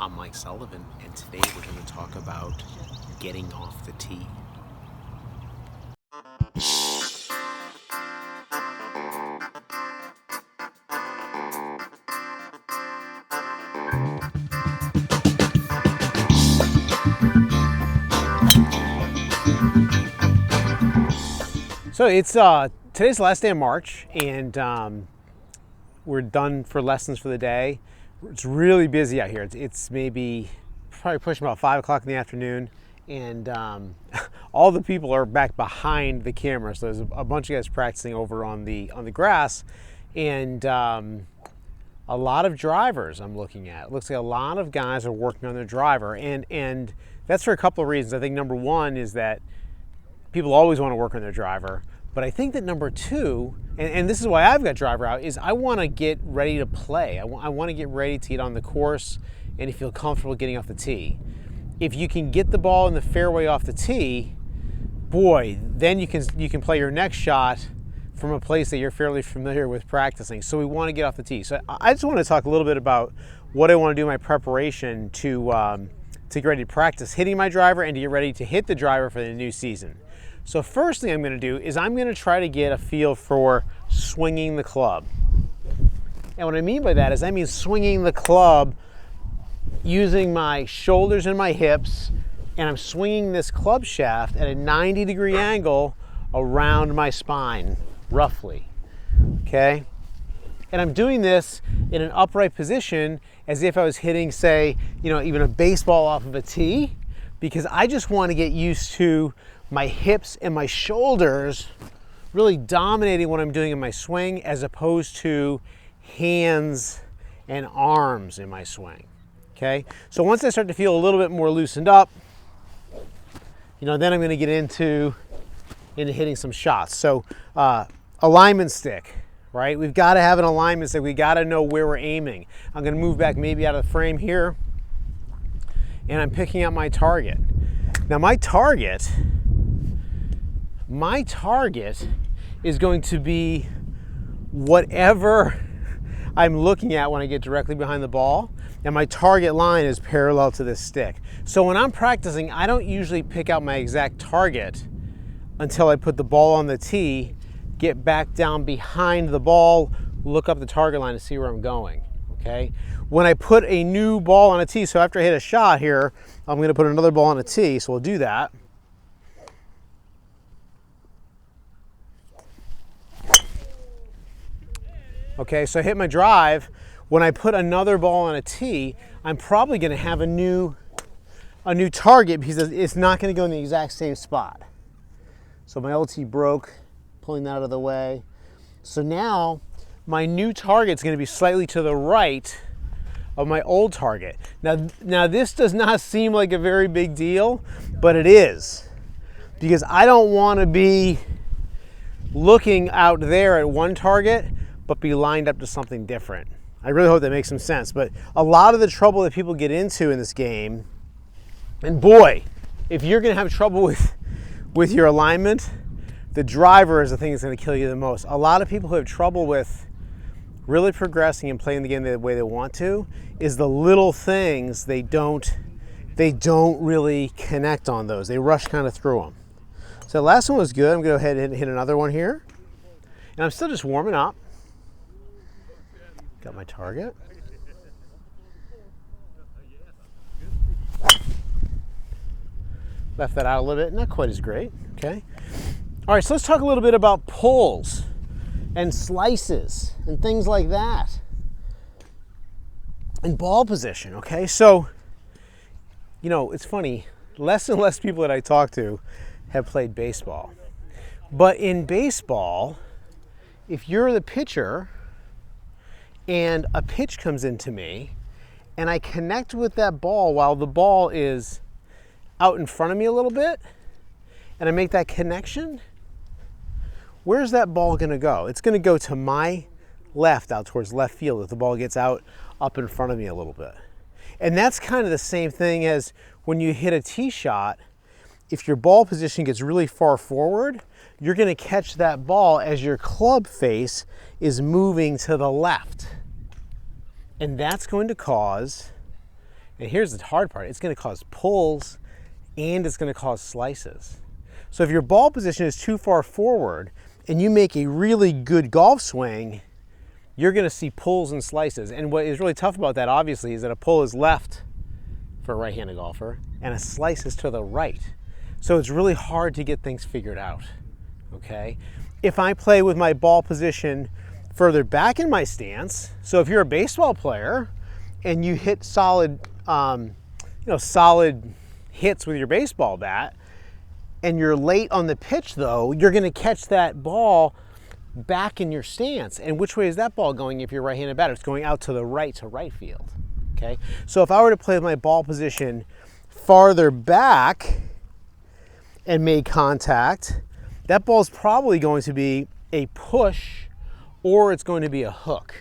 I'm Mike Sullivan, and today we're going to talk about getting off the tee. So it's today's the last day of March, and we're done for lessons for the day. It's really busy out here. It's maybe probably pushing about 5 o'clock in the afternoon, and all the people are back behind the camera. So there's a bunch of guys practicing over on the grass, and a lot of drivers I'm looking at. It looks like a lot of guys are working on their driver, and that's for a couple of reasons. I think number one is that people always want to work on their driver, but I think that number two, and this is why I've got driver out, is I want to get ready to play. I want to get ready to get on the course and feel comfortable getting off the tee. If you can get the ball in the fairway off the tee, boy, then you can play your next shot from a place that you're fairly familiar with practicing. So we want to get off the tee. So I just want to talk a little bit about what I want to do in my preparation to get ready to practice hitting my driver and to get ready to hit the driver for the new season. So first thing I'm going to do is I'm going to try to get a feel for swinging the club. And what I mean by that is I mean swinging the club using my shoulders and my hips, and I'm swinging this club shaft at a 90-degree angle around my spine, roughly, okay? And I'm doing this in an upright position as if I was hitting, say, even a baseball off of a tee, because I just want to get used to my hips and my shoulders really dominating what I'm doing in my swing, as opposed to hands and arms in my swing, okay? So once I start to feel a little bit more loosened up, then I'm going to get into hitting some shots. So alignment stick, right? We've got to have an alignment stick. We got to know where we're aiming. I'm going to move back maybe out of the frame here, and I'm picking out my target. Now my target is going to be whatever I'm looking at when I get directly behind the ball, and my target line is parallel to this stick. So when I'm practicing, I don't usually pick out my exact target until I put the ball on the tee, get back down behind the ball, look up the target line to see where I'm going, okay? When I put a new ball on a tee, so after I hit a shot here, I'm going to put another ball on a tee, so we'll do that. Okay, so I hit my drive. When I put another ball on a tee, I'm probably going to have a new target, because it's not going to go in the exact same spot. So my old tee broke, pulling that out of the way. So now my new target is going to be slightly to the right of my old target. Now this does not seem like a very big deal, but it is, because I don't want to be looking out there at one target but be lined up to something different. I really hope that makes some sense. But a lot of the trouble that people get into in this game, and boy, if you're going to have trouble with your alignment, the driver is the thing that's going to kill you the most. A lot of people who have trouble with really progressing and playing the game the way they want to is the little things they don't really connect on those. They rush kind of through them. So the last one was good. I'm going to go ahead and hit another one here. And I'm still just warming up. Got my target. Left that out a little bit, not quite as great, okay? All right, so let's talk a little bit about pulls and slices and things like that. And ball position, okay? So, it's funny, less and less people that I talk to have played baseball. But in baseball, if you're the pitcher and a pitch comes into me and I connect with that ball while the ball is out in front of me a little bit, and I make that connection, where's that ball going to go? It's going to go to my left, out towards left field, if the ball gets out up in front of me a little bit. And that's kind of the same thing as when you hit a tee shot. If your ball position gets really far forward, you're going to catch that ball as your club face is moving to the left. And that's going to cause And here's the hard part. It's going to cause pulls and it's going to cause slices. So if your ball position is too far forward and you make a really good golf swing, you're going to see pulls and slices. And what is really tough about that, obviously, is that a pull is left for a right-handed golfer and a slice is to the right. So it's really hard to get things figured out, okay? If I play with my ball position further back in my stance, so if you're a baseball player and you hit solid, solid hits with your baseball bat, and you're late on the pitch though, you're gonna catch that ball back in your stance. And which way is that ball going if you're a right-handed batter? It's going out to the right, to right field, okay? So if I were to play with my ball position farther back and make contact, that ball is probably going to be a push or it's going to be a hook.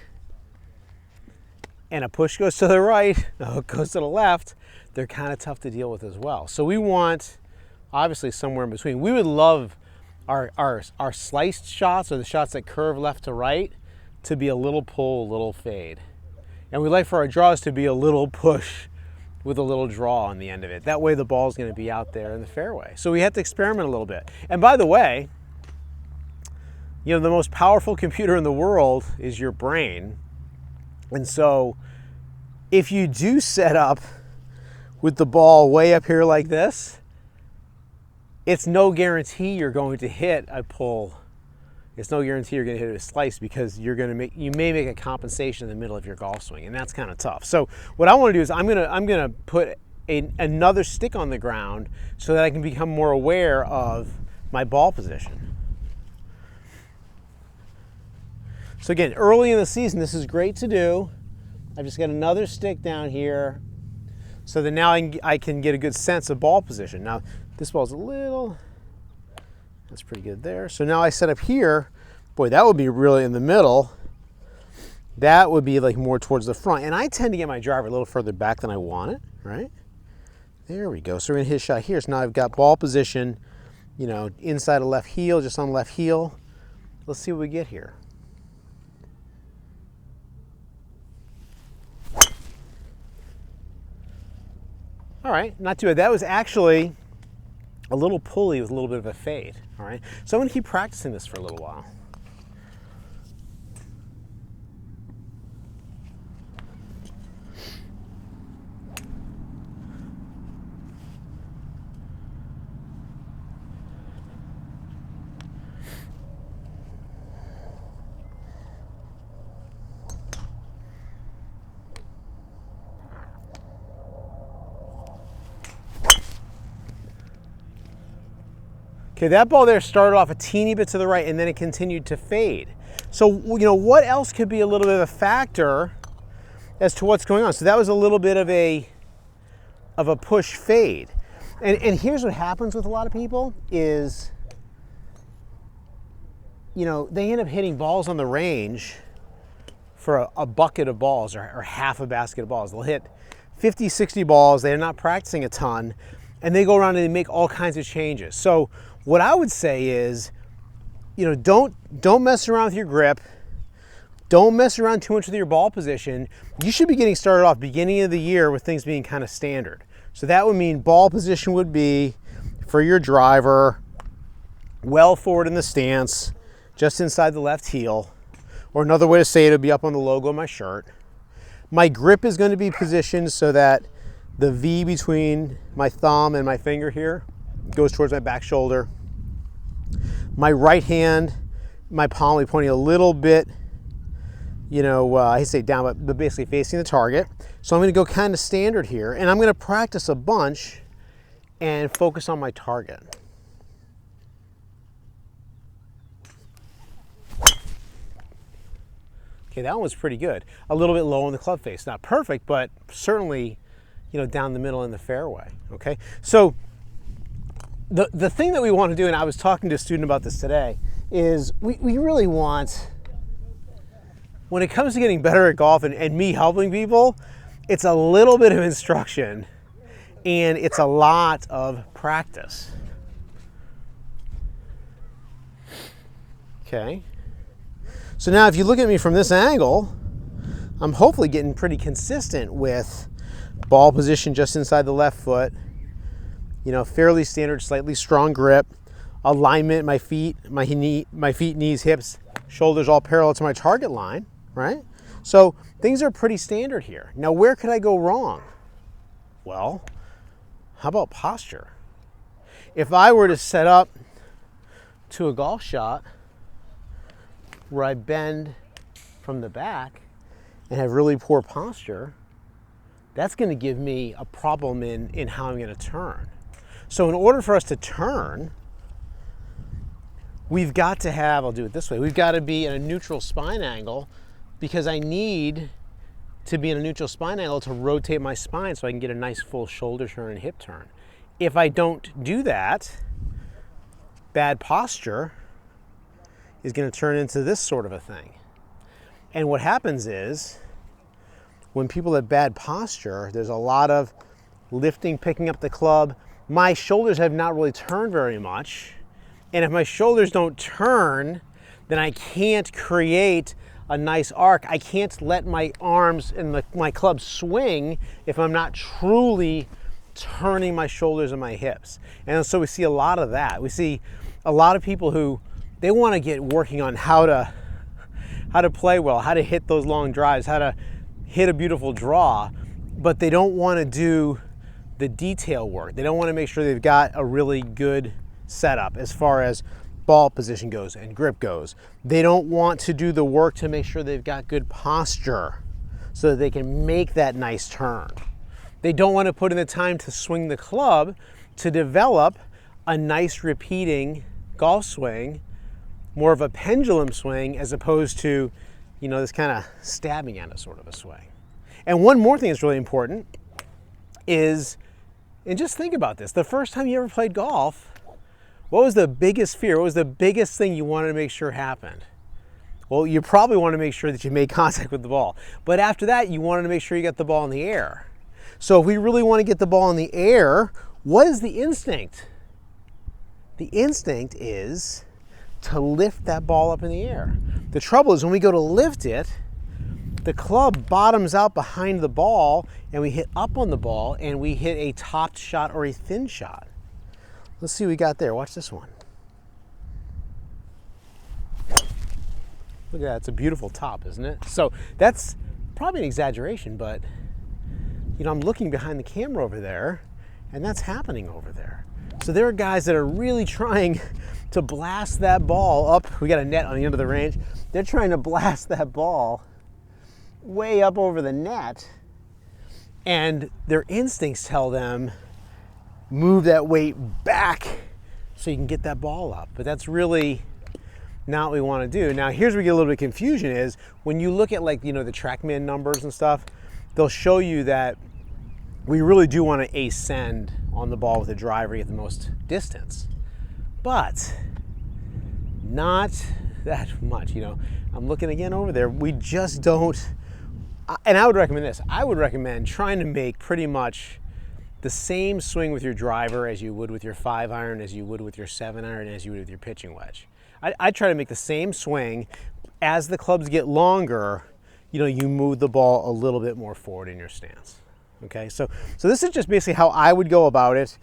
And a push goes to the right, a hook goes to the left. They're kind of tough to deal with as well. So we want, obviously, somewhere in between. We would love our sliced shots, or the shots that curve left to right, to be a little pull, a little fade. And we like for our draws to be a little push with a little draw on the end of it. That way the ball's going to be out there in the fairway. So we have to experiment a little bit. And by the way, the most powerful computer in the world is your brain. And so if you do set up with the ball way up here like this, it's no guarantee you're going to hit a pull. It's no guarantee you're going to hit a slice, because you may make a compensation in the middle of your golf swing, and that's kind of tough. So what I want to do is I'm going to put another stick on the ground so that I can become more aware of my ball position. So again, early in the season, this is great to do. I've just got another stick down here so that now I can get a good sense of ball position. Now, this ball's a little, that's pretty good there. So now I set up here, boy, that would be really in the middle. That would be like more towards the front. And I tend to get my driver a little further back than I want it, right? There we go. So we're gonna hit a shot here. So now I've got ball position, inside of left heel, just on left heel. Let's see what we get here. All right, not too bad. That was actually a little pulley with a little bit of a fade, all right? So I'm gonna keep practicing this for a little while. Okay, that ball there started off a teeny bit to the right and then it continued to fade. So, what else could be a little bit of a factor as to what's going on? So that was a little bit of a push fade. And here's what happens with a lot of people is, they end up hitting balls on the range for a bucket of balls or half a basket of balls. They'll hit 50, 60 balls. They're not practicing a ton, and they go around and they make all kinds of changes. So what I would say is, don't mess around with your grip. Don't mess around too much with your ball position. You should be getting started off beginning of the year with things being kind of standard. So that would mean ball position would be, for your driver, well forward in the stance, just inside the left heel. Or another way to say it would be up on the logo of my shirt. My grip is going to be positioned so that the V between my thumb and my finger here goes towards my back shoulder. My right hand, my palm will be pointing a little bit, I hate to say down, but basically facing the target. So I'm going to go kind of standard here, and I'm going to practice a bunch and focus on my target. Okay, that one was pretty good. A little bit low on the club face. Not perfect, but certainly, down the middle in the fairway, okay? So the thing that we want to do, and I was talking to a student about this today, is we really want, when it comes to getting better at golf and me helping people, it's a little bit of instruction and it's a lot of practice. Okay. So now if you look at me from this angle, I'm hopefully getting pretty consistent with ball position just inside the left foot, you know, fairly standard, slightly strong grip, alignment, my feet, knees, hips, shoulders all parallel to my target line, right? So things are pretty standard here. Now, where could I go wrong? Well, how about posture? If I were to set up to a golf shot where I bend from the back and have really poor posture, that's going to give me a problem in how I'm going to turn. So in order for us to turn, we've got to have, I'll do it this way, we've got to be in a neutral spine angle, because I need to be in a neutral spine angle to rotate my spine so I can get a nice full shoulder turn and hip turn. If I don't do that, bad posture is going to turn into this sort of a thing. And what happens is, when people have bad posture, there's a lot of lifting, picking up the club. My shoulders have not really turned very much. And if my shoulders don't turn, then I can't create a nice arc. I can't let my arms and my club swing if I'm not truly turning my shoulders and my hips. And so we see a lot of that. We see a lot of people who, they want to get working on how to play well, how to hit those long drives, how to hit a beautiful draw, but they don't want to do the detail work. They don't want to make sure they've got a really good setup as far as ball position goes and grip goes. They don't want to do the work to make sure they've got good posture so that they can make that nice turn. They don't want to put in the time to swing the club to develop a nice repeating golf swing, more of a pendulum swing as opposed to, you know, this kind of stabbing at a sort of a swing. And one more thing that's really important is, and just think about this, the first time you ever played golf, what was the biggest fear? What was the biggest thing you wanted to make sure happened? Well, you probably want to make sure that you made contact with the ball. But after that, you wanted to make sure you got the ball in the air. So if we really want to get the ball in the air, what is the instinct? The instinct is to lift that ball up in the air. The trouble is when we go to lift it, the club bottoms out behind the ball and we hit up on the ball and we hit a topped shot or a thin shot. Let's see what we got there. Watch this one. Look at that. It's a beautiful top, isn't it? So that's probably an exaggeration, but you know, I'm looking behind the camera over there and that's happening over there. So there are guys that are really trying to blast that ball up. We got a net on the end of the range. They're trying to blast that ball way up over the net, and their instincts tell them move that weight back so you can get that ball up. But that's really not what we want to do. Now here's where we get a little bit of confusion is when you look at, like, you know, the TrackMan numbers and stuff, they'll show you that we really do want to ascend on the ball with the driver to get the most distance, but not that much. You know, I'm looking again over there. We just don't, and I would recommend this. I would recommend trying to make pretty much the same swing with your driver as you would with your 5-iron, as you would with your 7-iron, as you would with your pitching wedge. I try to make the same swing. As the clubs get longer, you know, you move the ball a little bit more forward in your stance. Okay, so this is just basically how I would go about it.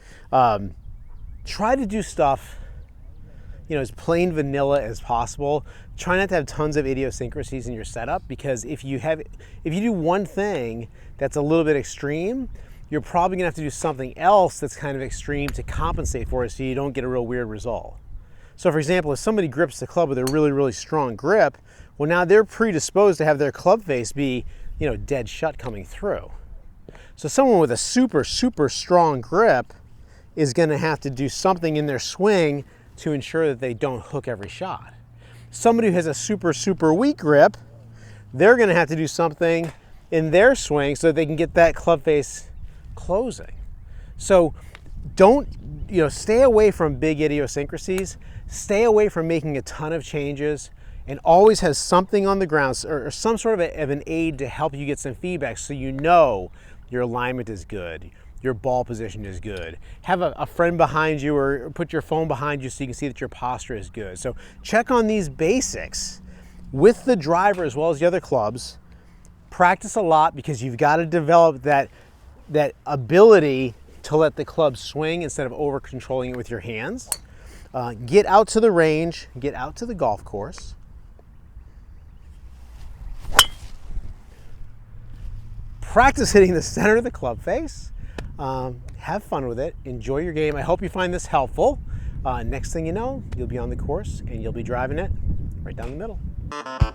Try to do stuff, you know, as plain vanilla as possible. Try not to have tons of idiosyncrasies in your setup, because if you do one thing that's a little bit extreme, you're probably gonna have to do something else that's kind of extreme to compensate for it, so you don't get a real weird result. So for example, if somebody grips the club with a really, really strong grip, well, now they're predisposed to have their club face be, you know, dead shut coming through. So someone with a super, super strong grip is going to have to do something in their swing to ensure that they don't hook every shot. Somebody who has a super, super weak grip, they're going to have to do something in their swing so that they can get that club face closing. So don't, you know, stay away from big idiosyncrasies, stay away from making a ton of changes, and always have something on the ground or some sort of an aid to help you get some feedback so you know your alignment is good, your ball position is good. Have a friend behind you or put your phone behind you so you can see that your posture is good. So check on these basics with the driver as well as the other clubs. Practice a lot, because you've got to develop that that ability to let the club swing instead of over controlling it with your hands. Get out to the range, get out to the golf course. Practice hitting the center of the club face. Have fun with it. Enjoy your game. I hope you find this helpful. Next thing you know, you'll be on the course and you'll be driving it right down the middle.